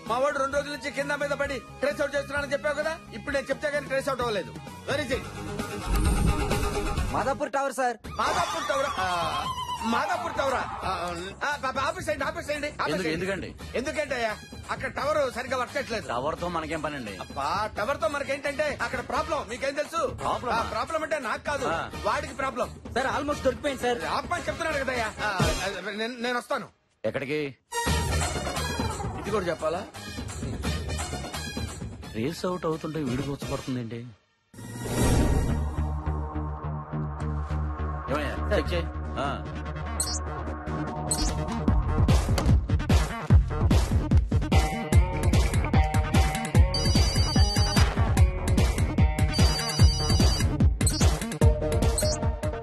మా వాడు 2 రోజుల నుంచి కింద మీద పడి ట్రేస్ అవుట్ చేస్తున్నానని చెప్పావు కదా, ఇప్పుడు నేను చెప్తే కానీ ట్రేస్ అవుట్ అవ్వలేదు. Very good. Madhapur tower sir. మాదాపూర్ టవరా? మాదాపూర్ టవరా? ఆఫీస్ అయ్యండి, ఆఫీస్ అయ్యండి. ఎందుకండి? ఎందుకంటే అక్కడ టవర్ సరిగ్గా వర్క్ చేయట్లేదు. టవర్ తో మనకేం పని అండి? టవర్ తో మనకేంటంటే అక్కడ ప్రాబ్లం. మీకేం తెలుసు? ప్రాబ్లం అంటే నాకు కాదు, వాడికి ప్రాబ్లం. సార్ ఆల్మోస్ట్ దొరికిపోయింది సార్. ఆపని చెప్తున్నాడు కదయ్యా. నేను వస్తాను. ఎక్కడికి? ఇది కూడా చెప్పాలా? రేస్ అవుట్ అవుతుంటే వీడికి వచ్చపడుతుందండి. ఏమయ్యా చెక్ చేయి.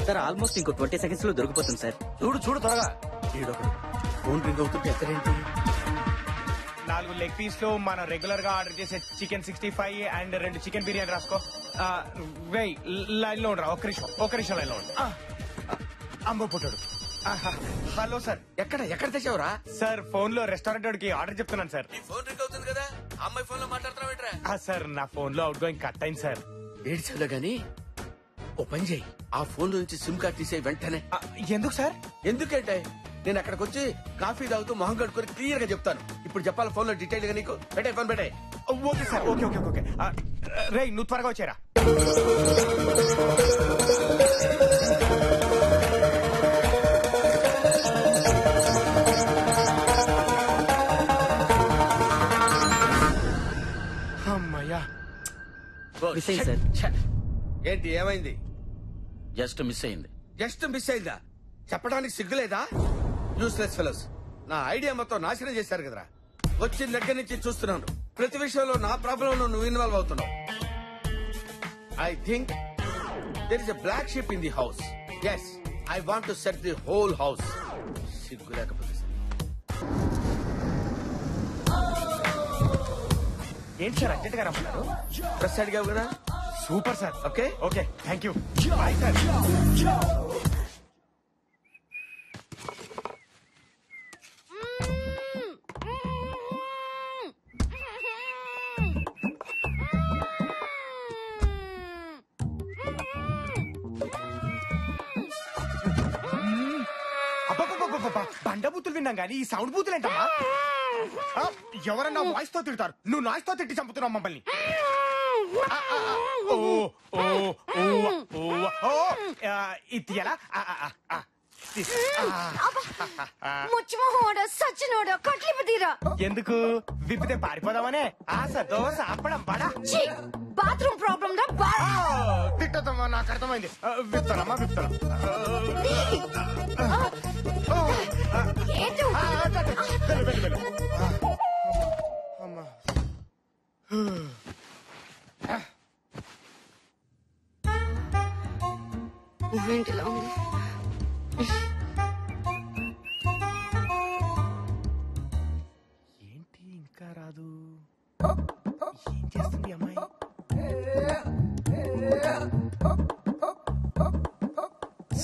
సార్ ఆల్మోస్ట్ ఇంకో 20 seconds లో దొరికిపోతుంది సార్. చూడు చూడు త్వరగా. ఫోన్ రింగ్ అవుతుంటే ఎక్కడేంటి? 4 లెగ్ పీస్ లో మనం రెగ్యులర్ గా ఆర్డర్ చేసే చికెన్ 65 అండ్ 2 చికెన్ బిర్యానీ రాసుకో. వెయ్ లైన్ లో ఉండరా, ఒక్క నిమిషం లైన్ లో ఉండు. అంబో పుట్టాడు. Hello sir. ఎక్కడ తెచ్చావురా? సార్ ఫోన్ లో రెస్టారెంట్ వాడికి ఆర్డర్ చెప్తున్నాను సార్. నీ ఫోన్ రింగ్ అవుతుంది కదా, అమ్మాయి ఫోన్ లో మాట్లాడుతున్నావు. సార్ నా ఫోన్ లో అవుట్ గోయింగ్ కట్ అయింది సార్. ఏడ్చాలో గాని ఓ పని చేయి, ఆ ఫోన్ నుంచి సిమ్ కార్డ్ తీసే వెంటనే. ఎందుకు సార్? ఎందుకంటే నేను అక్కడికి వచ్చి కాఫీ తాగుతూ మొహం కడుక్కొని క్లియర్ గా చెప్తాను. ఇప్పుడు చెప్పాలి ఫోన్ లో డీటెయిల్ గా నీకు. పెట్టే ఫోన్ పెట్టే. Okay sir, okay okay okay. రే నువ్వు త్వరగా వచ్చారా. అమ్మయ్యా. మిస్ అయింది సార్. ఏంటి ఏమైంది? జస్ట్ మిస్ అయింది. జస్ట్ మిస్ అయిందా? చెప్పడానికి సిగ్గులేదా? Useless fellows. నా ఐడియా మొత్తం నాశనం చేశారు కదరా. వచ్చిన దగ్గర నుంచి చూస్తున్నాను, ప్రతి విషయంలో నా ప్రాబ్లం నువ్వు ఇన్వాల్వ్ అవుతున్నావు. I think there is a black sheep in the house. Yes, I want to set the whole house. సిగ్గు లేకపోతే ఏంటి సార్ అర్జెంట్ గా రమ్మన్నారు? ప్రెస్ అడిగావు కదా. Super sir. Okay okay thank you. Bye sir. బండ బూతులు విన్నాం కానీ ఈ సౌండ్ బూతులు ఏంటమ్మా? ఎవరన్నా వాయిస్ తో తిడతారు, నువ్వు నాయిస్ తో తిట్టి చంపుతున్నావు మమ్మల్ని. ఇది ఎలా? ఎందుకు విప్పితే పారిపోదామనే ఆశ, దోశ, అప్పడం, బడ. బాత్రూమ్ ప్రాబ్లం తిట్టదమ్మా, నాకు అర్థమైంది. విప్తానమ్మా విప్తాను. ఏంటిలా ఉంది? ఏంటి ఇంకా రాదు? ఏం చేస్తుంది అమ్మాయి?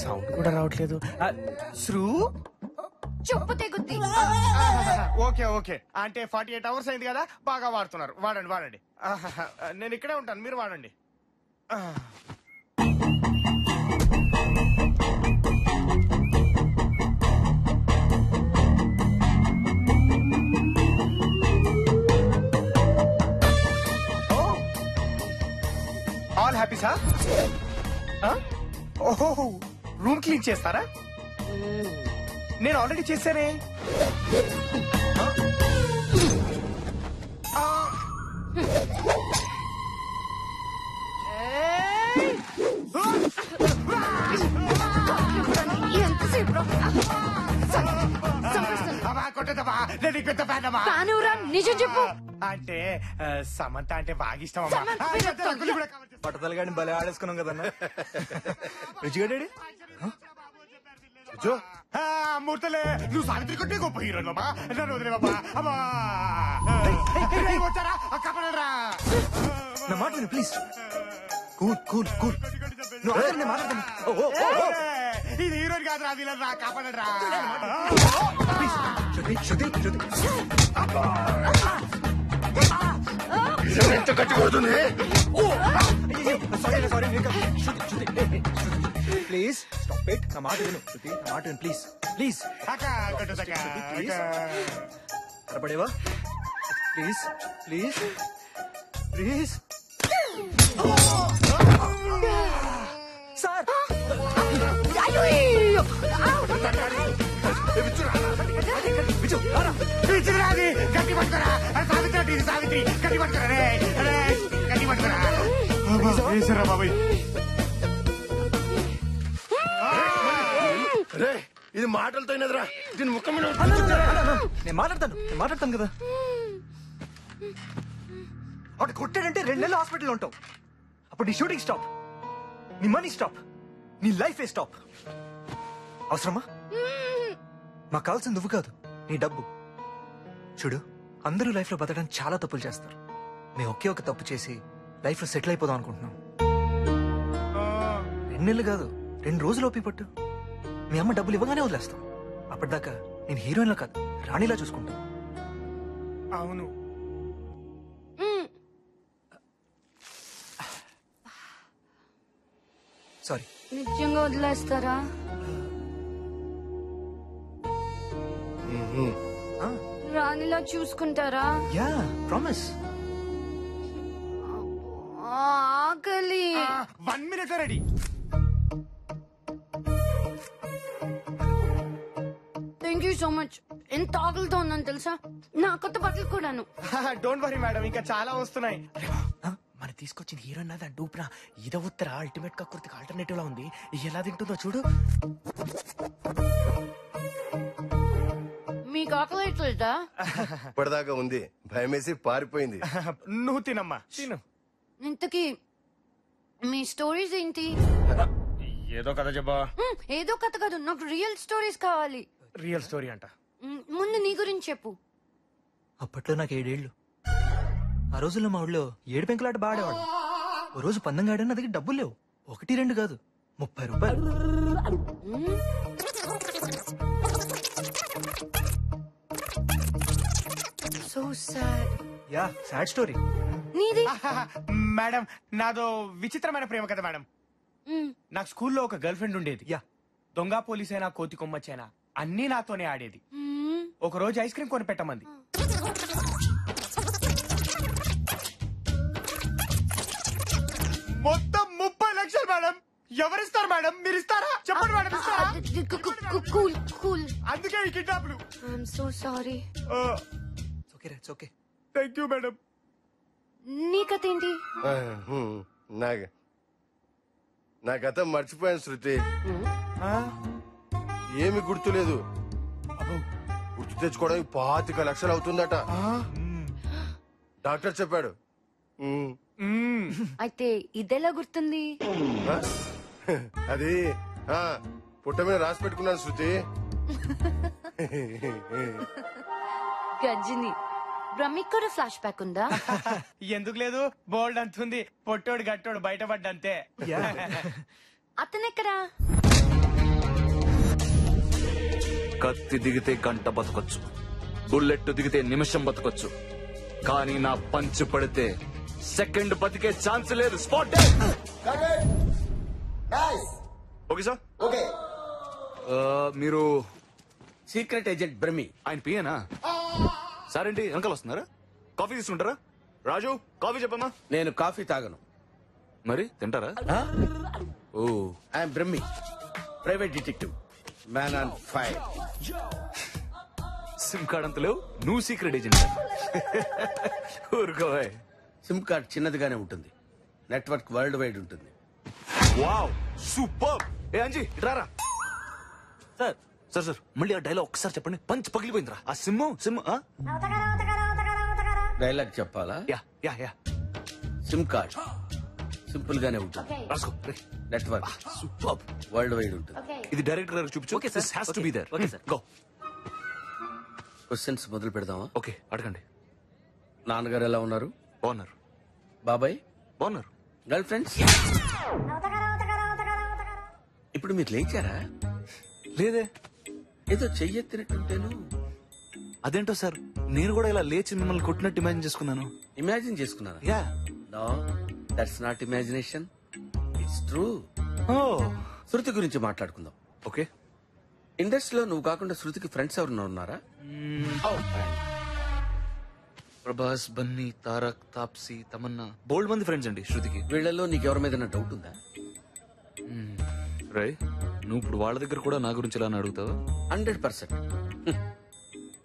సౌండ్ కూడా రావట్లేదు. శ్రూ చెప్పు తెగుద్ది. ఓకే ఓకే, అంటే 48 hours అయింది కదా, బాగా వాడుతున్నారు. వాడండి వాడండి. నేను ఇక్కడే ఉంటాను, మీరు వాడండి. All happy sir? ఓహో, రూమ్ క్లీన్ చేస్తారా? నేను ఆల్రెడీ చేశానే. నిజం చెప్పు. అంటే సమంత అంటే బాగా ఇష్టం అమ్మా. పట్టతలు గాని భలే ఆడేసుకున్నాం కదన్నా. రుచిగడేడి మూర్తలే, నువ్వు సావిత్రి కొట్టే గొప్ప హీరో బాబా. నన్ను వదిలే బాబా. అమ్మా వచ్చారా? కపడరా నా మాట ప్లీజ్. Cool cool cool. ఇది హీరోని కాదురా, వీళ్ళని రా, కాపాడరా. శృతి శృతి శృతి ఇంత గట్టి కొడుతుంది. Please stop it. నా మాట విను శృతి, నా మాట విను ప్లీజ్ ప్లీజ్. త్వరపడేవా ప్లీజ్ ప్లీజ్ ప్లీజ్. సార్ గట్టి పట్టుకోరా సావిత్రి, గట్టి పట్టుకోరా రే, గట్టి పట్టుకోరా బాబాయ్. రే ఇది మాటలతో అయినదిరా, దీని ముఖం మీద నేను మాట్లాడతాను కదా. అటు కొట్టాడంటే 2 నెలలు హాస్పిటల్లో ఉంటావు. అప్పుడు నీ షూటింగ్ స్టాప్, నీ మనీ స్టాప్, నీ లైఫ్ స్టాప్. అవసరమా? మాకు కావాల్సింది నువ్వు కాదు, నీ డబ్బు. చూడు, అందరూ లైఫ్ లో బతకడానికి చాలా తప్పులు చేస్తారు. మేము ఒకే ఒక తప్పు చేసి లైఫ్ లో సెటిల్ అయిపోదాం అనుకుంటున్నాం. 2 నెలలు కాదు, 2 రోజులు ఓపి పట్టు. మీ అమ్మ డబ్బులు ఇవ్వగానే వదిలేస్తాం. అప్పటిదాకా నేను హీరోయిన్లా కాదు, రాణిలా చూసుకుంటాను. అవును. సారీ. నిజంగా వదిలేస్తారా? రాణిలా చూసుకుంటారా? Yeah promise. ఆకలి. 1 minute ready. Thank you so much. ఎంత ఆకలితో ఉన్నాను తెలుసా? నా కొత్త బట్టలు కూడాను. డోంట్ వరీ మేడం, ఇంకా చాలా వస్తున్నాయి. మన తీసుకొచ్చిన హీరోయిన్ అదా డూప్రా ఇద ఉత్తర అల్టిమేట్ కకృతికి ఆల్టర్నేటివ్ లా ఉంది. ఎలా తింటుందో చూడు. మీకు ఆకలి అవుతుందా? ఇప్పటిదాకా ఉంది, భయమేసి పారిపోయింది. నువ్వు తినమ్మా, తిను. ఇంతకీ మీ స్టోరీస్ ఏంటి? ఏదో కథ చెప్పా. ఏదో కథ కాదు, నాకు రియల్ స్టోరీస్ కావాలి. రియల్ స్టోరీ అంట. ముందు నీ గురించి చెప్పు. అప్పట్లో నాకు 7 ఏళ్ళు. ఆ రోజుల్లో మా ఊళ్ళో 7 పెంకులాట బాడేవాడు. ఓ రోజు పందెం గాడని నా దగ్గర డబ్బులు లేవు. 1, 2 కాదు, 30 రూపాయలు. So sad. Yeah sad story. నీది? మేడం నాదో విచిత్రమైన ప్రేమ కథ మేడం. నాకు స్కూల్లో ఒక గర్ల్ ఫ్రెండ్ ఉండేది. యా. దొంగ పోలీసైనా కోతి కొమ్మచ్చైనా అన్నీ నాతోనే ఆడేది. ఒక రోజు ఐస్ క్రీమ్ కొని పెట్టమంది. మొత్తం 30 లక్షలు మేడం. ఎవరిస్తారు మేడం? మీరు ఇస్తారా? చెప్పండి మేడం, ఇస్తారా? Cool cool. అందుకే ఈ కిడ్నాప్లు. I'm so sorry. ఓకే రా, ఓకే. Thank you madam. నీ కథ ఏంటి? నా గతం మర్చిపోయాను శృతి. ఏమి గుర్తులేదు. గుర్తు తెచ్చుకోవడానికి 25 లక్షలు అవుతుందట. డాక్టర్ చెప్పాడు. అయితే ఇదెలా గుర్తుంది? అది పుట్ట మీద రాసి పెట్టుకున్నాను శృతి. గజ్జిని బ్రహ్మిక్ కూడా ఫ్లాష్ బ్యాక్ ఉందా? ఎందుకు లేదు, బోల్డ్ అంతుంది. పొట్టోడు గట్టోడు బయటపడ్డంతే. అతనెక్కడా? కత్తి దిగితే గంట బతకొచ్చు, బుల్లెట్ దిగితే నిమిషం బతకొచ్చు, కానీ నా పంచ్ పడితే సెకండ్ బతికే ఛాన్స్ లేదు. స్పాట్. Okay sir. ఓకే. మీరు సీక్రెట్ ఏజెంట్ బ్రహ్మి. ఆయన పియేనా? సార్ ఏంటి వెనకాల వస్తున్నారా? కాఫీ తీసుకుంటారా? రాజు కాఫీ చెప్పమ్మా. నేను కాఫీ తాగను. మరి తింటారా? ఓ I'm Brahmi, private detective, man on fire. Sim card అంత లేవు, నువ్వు సీక్రెట్ ఏజెంట్. ఊరుకోవే. సిమ్ కార్డ్ చిన్నదిగానే ఉంటుంది, నెట్వర్క్ వరల్డ్ వైడ్ ఉంటుంది. Wow super. ఏ అంజీ ఇట్రారా. సార్ సార్ సార్ మళ్ళీ ఆ డైలాగ్ ఒకసారి చెప్పండి. పంచ్ పగిలిపోయిందిరా. ఆ సిమ్ డైలాగ్ చెప్పాలా? Yeah yeah yeah. Sim card simple గానే ఉంటుంది, రాసుకో. నెట్వర్క్ సూపర్ వరల్డ్ వైడ్ ఉంటుంది. ఇది డైరెక్టర్ గారికి చూపించు. Okay sir. This has to be there. Okay sir. Go. Questions మొదలు పెడదామా? ఓకే అడగండి. నాన్నగారు ఎలా ఉన్నారు? బాగున్నారు. బాబాయ్ బాగున్నారు. Girl friends? ఇప్పుడు మీరు లేచారా? లేదే. ఏదో చెయ్యెత్తినట్టుంటేను. అదేంటో సార్ నేను కూడా ఇలా లేచి మిమ్మల్ని కొట్టినట్టు ఇమాజిన్ చేసుకున్నాను. ఇమాజిన్ చేసుకున్నాను. Yeah. No, that's not imagination, it's true. ఓ శృతి గురించి మాట్లాడుకుందాం. ఓకే. ఇండస్ట్రీలో నువ్వు కాకుండా శృతికి ఫ్రెండ్స్ ఎవరన్నా ఉన్నారా? ప్రభాస్, బన్నీ, తారక్, తాప్సీ, తమన్నా, బోల్డ్ మంది ఫ్రెండ్స్ అండి శృతికి. వీళ్ళలో నీకు ఎవరి మీద డౌట్ ఉందా? రై నువ్వు ఇప్పుడు వాళ్ళ దగ్గర కూడా నా గురించి ఇలా అడుగుతావా? 100%.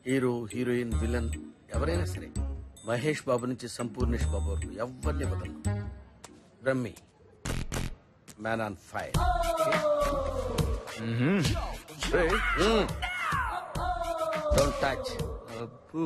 హీరో, హీరోయిన్, విలన్ ఎవరైనా సరే మహేష్ బాబు నుంచి సంపూర్ణేష్ బాబు వరకు ఎవరిని వదలను. Brahmi, man on fire. రేయ్, డోంట్ టచ్. అబ్బో.